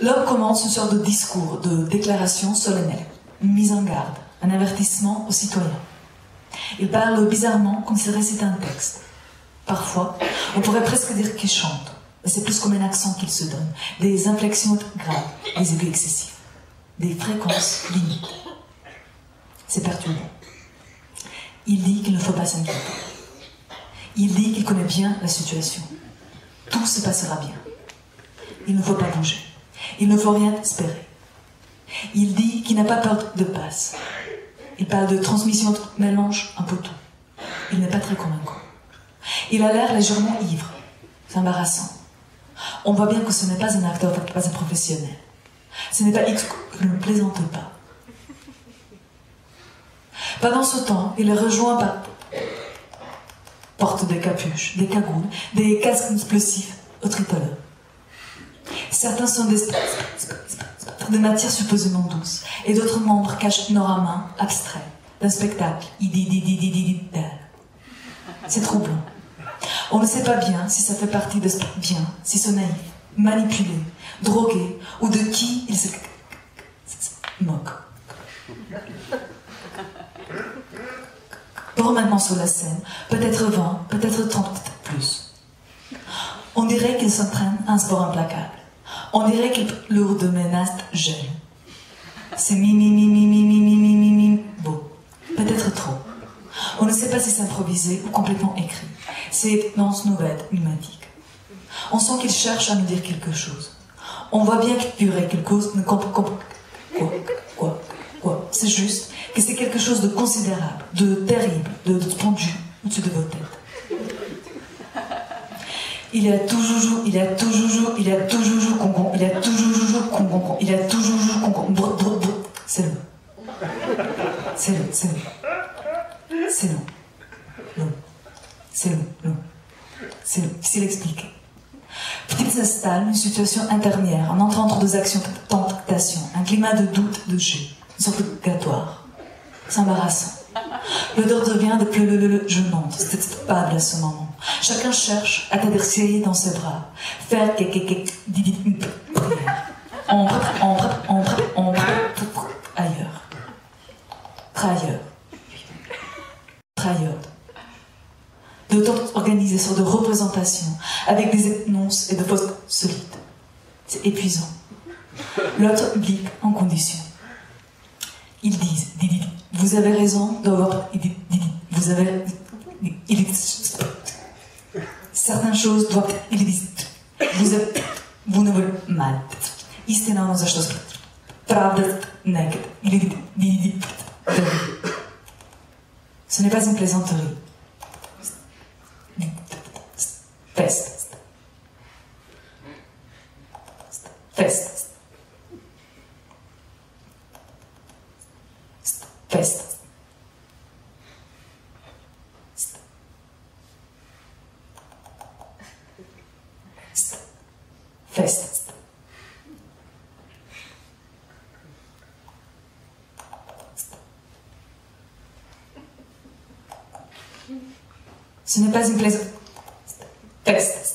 L'homme commence une sorte de discours, de déclaration solennelle, une mise en garde, un avertissement aux citoyens. Il parle bizarrement comme s'il récitait un texte. Parfois, on pourrait presque dire qu'il chante, mais c'est plus comme un accent qu'il se donne, des inflexions graves, des aigus excessifs, des fréquences limites. C'est perturbant. Il dit qu'il ne faut pas s'inquiéter. Il dit qu'il connaît bien la situation. Tout se passera bien. Il ne faut pas bouger. Il ne faut rien espérer. Il dit qu'il n'a pas peur de passe. Il parle de transmission de mélange un peu tout. Il n'est pas très convaincant. Il a l'air légèrement ivre. C'est embarrassant. On voit bien que ce n'est pas un acteur, pas un professionnel. Ce n'est pas X qui ne plaisante pas. Pendant ce temps, il est rejoint par porte des capuches, des cagoules, des casques explosifs au tricolore. Certains sont de matière supposément douce, et d'autres membres cachent ignoramment, abstraits, d'un spectacle. C'est troublant. On ne sait pas bien si ça fait partie de ce bien, si c'est naïf, manipulé, drogué, ou de qui il se moque. Pour maintenant sur la scène, peut-être 20, peut-être 30, peut-être plus. On dirait qu'il s'entraîne à un sport implacable. On dirait qu'il lourd de menaces gèle. C'est beau. Peut-être trop. On ne sait pas si c'est improvisé ou complètement écrit. C'est danse nouvelle, pneumatique. On sent qu'il cherche à nous dire quelque chose. On voit bien qu'il y aurait quelque chose de quoi. C'est juste que c'est quelque chose de considérable, de terrible, de pendu au-dessus de vos têtes. Il a toujours concon. C'est long. S'il explique. Puis il s'installe une situation intermédiaire, en entrant entre deux actions de tentation, un climat de doute, de jeu, une sorte de purgatoire. C'est embarrassant. L'odeur devient de jeûnante, c'est pas à ce moment. Chacun cherche à t'adresser dans ses bras, faire une prière. Ailleurs. Trailleur. D'autant organiser sur de représentations, avec des énonces et de fausses solides. C'est épuisant. L'autre public en condition. Ils disent, vous avez raison d'avoir, vous avez, certaines choses doivent, vous ne voulez mal. Истина ono za što pravda nekad. Ce n'est pas une plaisanterie. Fest. Ce n'est pas une plaisanterie. Fest.